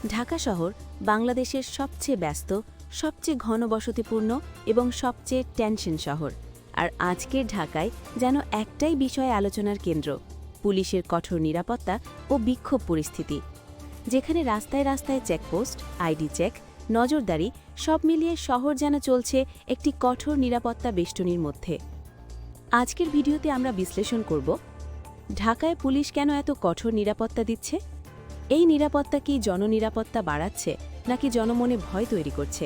ঢাকা শহর বাংলাদেশের সবচেয়ে ব্যস্ত, সবচেয়ে ঘনবসতিপূর্ণ এবং সবচেয়ে টেনশন শহর। আর আজকের ঢাকায় যেন একটাই বিষয় আলোচনার কেন্দ্র, পুলিশের কঠোর নিরাপত্তা ও বিক্ষোভ পরিস্থিতি। যেখানে রাস্তায় রাস্তায় চেকপোস্ট, আইডি চেক, নজরদারি সব মিলিয়ে শহর যেন চলছে একটি কঠোর নিরাপত্তা বেষ্টনীর মধ্যে। আজকের ভিডিওতে আমরা বিশ্লেষণ করব ঢাকায় পুলিশ কেন এত কঠোর নিরাপত্তা দিচ্ছে। এই নিরাপত্তা কি জননিরাপত্তা বাড়াচ্ছে নাকি জনমনে ভয় তৈরি করছে?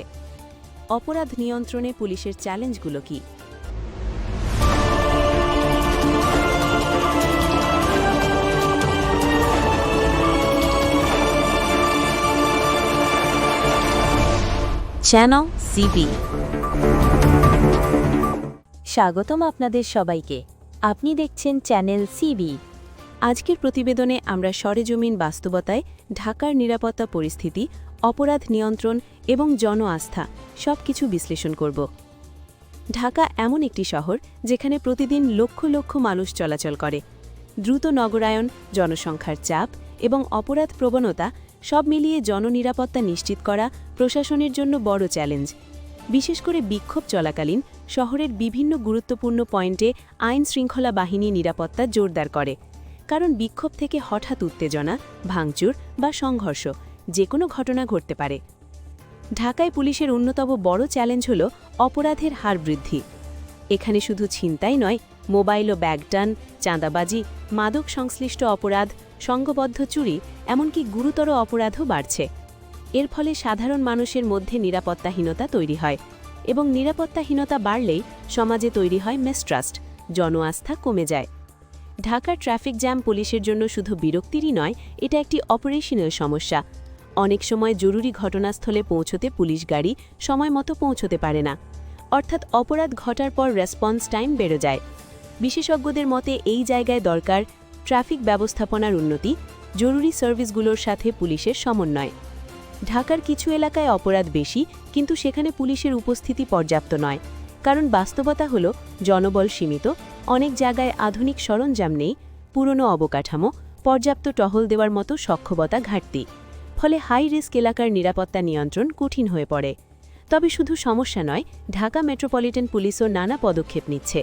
অপরাধ নিয়ন্ত্রণে পুলিশের চ্যালেঞ্জগুলো কি? চ্যানেল সিবি, স্বাগতম আপনাদের সবাইকে। আপনি দেখছেন চ্যানেল সিবি। আজকের প্রতিবেদনে আমরা সরেজমিন বাস্তবতায় ঢাকার নিরাপত্তা পরিস্থিতি, অপরাধ নিয়ন্ত্রণ এবং জন আস্থা সবকিছু বিশ্লেষণ করব। ঢাকা এমন একটি শহর যেখানে প্রতিদিন লক্ষ লক্ষ মানুষ চলাচল করে। দ্রুত নগরায়ন, জনসংখ্যার চাপ এবং অপরাধ প্রবণতা সব মিলিয়ে জননিরাপত্তা নিশ্চিত করা প্রশাসনের জন্য বড় চ্যালেঞ্জ। বিশেষ করে বিক্ষোভ চলাকালীন শহরের বিভিন্ন গুরুত্বপূর্ণ পয়েন্টে আইন শৃঙ্খলা বাহিনী নিরাপত্তা জোরদার করে, কারণ বিক্ষোভ থেকে হঠাৎ উত্তেজনা, ভাঙচুর বা সংঘর্ষ যে কোনো ঘটনা ঘটতে পারে। ঢাকায় পুলিশের অন্যতম বড় চ্যালেঞ্জ হল অপরাধের হার বৃদ্ধি। এখানে শুধু ছিনতাই নয়, মোবাইল ও ব্যাগটান, চাঁদাবাজি, মাদক সংশ্লিষ্ট অপরাধ, সংঘবদ্ধ চুরি, এমনকি গুরুতর অপরাধও বাড়ছে। এর ফলে সাধারণ মানুষের মধ্যে নিরাপত্তাহীনতা তৈরি হয়, এবং নিরাপত্তাহীনতা বাড়লেই সমাজে তৈরি হয় মিসট্রাস্ট, জন আস্থা কমে যায়। ঢাকার ট্রাফিক জ্যাম পুলিশের জন্য শুধু বিরক্তিরই নয়, এটা একটি অপারেশনাল সমস্যা। অনেক সময় জরুরি ঘটনাস্থলে পৌঁছতে পুলিশ গাড়ি সময় মতো পৌঁছতে পারে না, অর্থাৎ অপরাধ ঘটার পর রেসপন্স টাইম বেড়ে যায়। বিশেষজ্ঞদের মতে এই জায়গায় দরকার ট্রাফিক ব্যবস্থাপনার উন্নতি, জরুরি সার্ভিসগুলোর সাথে পুলিশের সমন্বয়। ঢাকার কিছু এলাকায় অপরাধ বেশি, কিন্তু সেখানে পুলিশের উপস্থিতি পর্যাপ্ত নয়, কারণ বাস্তবতা হল জনবল সীমিত, অনেক জায়গায় আধুনিক সরঞ্জাম নেই, পুরনো অবকাঠামো, পর্যাপ্ত টহল দেওয়ার মতো সক্ষমতা ঘাটতি। ফলে হাই রিস্ক এলাকার নিরাপত্তা নিয়ন্ত্রণ কঠিন হয়ে পড়ে। তবে শুধু সমস্যা নয়, ঢাকা মেট্রোপলিটন পুলিশও নানা পদক্ষেপ নিচ্ছে।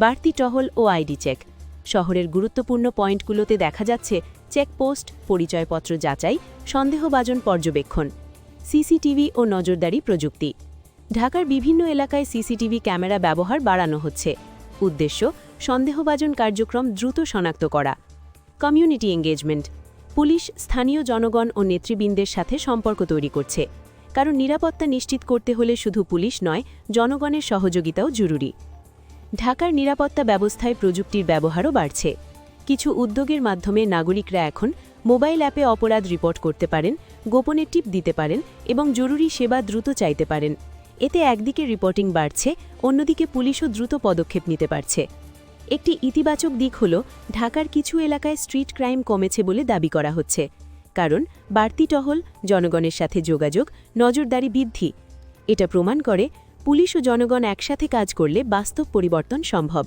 বাড়তি টহল ও আইডি চেক। শহরের গুরুত্বপূর্ণ পয়েন্টগুলোতে দেখা যাচ্ছে চেকপোস্ট, পরিচয়পত্র যাচাই, সন্দেহভাজন পর্যবেক্ষণ, সিসিটিভি ও নজরদারি প্রযুক্তি। ঢাকার বিভিন্ন এলাকায় সিসিটিভি ক্যামেরা ব্যবহার বাড়ানো হচ্ছে। উদ্দেশ্য সন্দেহভাজন কার্যক্রম দ্রুত শনাক্ত করা। Community engagement. পুলিশ স্থানীয় জনগণ ও নেতৃবৃন্দের সাথে সম্পর্ক তৈরি করছে, কারণ নিরাপত্তা নিশ্চিত করতে হলে শুধু পুলিশ নয়, জনগণের সহযোগিতাও জরুরি। ঢাকার নিরাপত্তা ব্যবস্থায় প্রযুক্তির ব্যবহারও বাড়ছে। কিছু উদ্যোগের মাধ্যমে নাগরিকরা এখন মোবাইল অ্যাপে অপরাধ রিপোর্ট করতে পারেন, গোপনে টিপ দিতে পারেন এবং জরুরি সেবা দ্রুত চাইতে পারেন। এতে একদিকে রিপোর্টিং বাড়ছে, অন্যদিকে পুলিশও দ্রুত পদক্ষেপ নিতে পারছে। একটি ইতিবাচক দিক হল ঢাকার কিছু এলাকায় স্ট্রিট ক্রাইম কমেছে বলে দাবি করা হচ্ছে, কারণ বাড়তি টহল, জনগণের সাথে যোগাযোগ, নজরদারি বৃদ্ধি। এটা প্রমাণ করে পুলিশ ও জনগণ একসাথে কাজ করলে বাস্তব পরিবর্তন সম্ভব।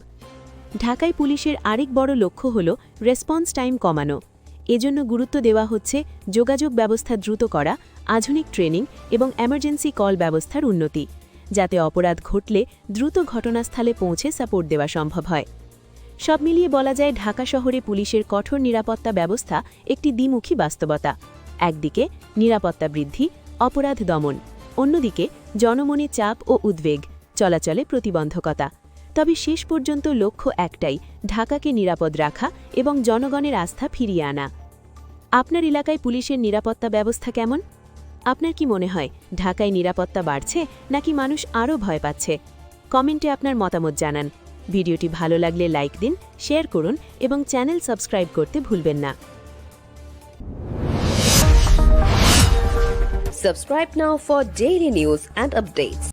ঢাকায় পুলিশের আরেক বড় লক্ষ্য হল রেসপন্স টাইম কমানো। এজন্য গুরুত্ব দেওয়া হচ্ছে যোগাযোগ ব্যবস্থা দ্রুত করা, আধুনিক ট্রেনিং এবং এমার্জেন্সি কল ব্যবস্থার উন্নতি, যাতে অপরাধ ঘটলে দ্রুত ঘটনাস্থলে পৌঁছে সাপোর্ট দেওয়া সম্ভব হয়। সব মিলিয়ে বলা যায় ঢাকা শহরে পুলিশের কঠোর নিরাপত্তা ব্যবস্থা একটি দ্বিমুখী বাস্তবতা। একদিকে নিরাপত্তা বৃদ্ধি, অপরাধ দমন, অন্যদিকে জনমনে চাপ ও উদ্বেগ, চলাচলে প্রতিবন্ধকতা। তবে শেষ পর্যন্ত লক্ষ্য একটাই, ঢাকাকে নিরাপদ রাখা এবং জনগণের আস্থা ফিরিয়ে আনা। আপনার এলাকায় পুলিশের নিরাপত্তা ব্যবস্থা কেমন? আপনার কি মনে হয় ঢাকায় নিরাপত্তা বাড়ছে নাকি মানুষ আরও ভয় পাচ্ছে? কমেন্টে আপনার মতামত জানান। ভিডিওটি ভালো লাগলে লাইক দিন, শেয়ার করুন এবং চ্যানেল সাবস্ক্রাইব করতে ভুলবেন না। Subscribe now for daily news and updates.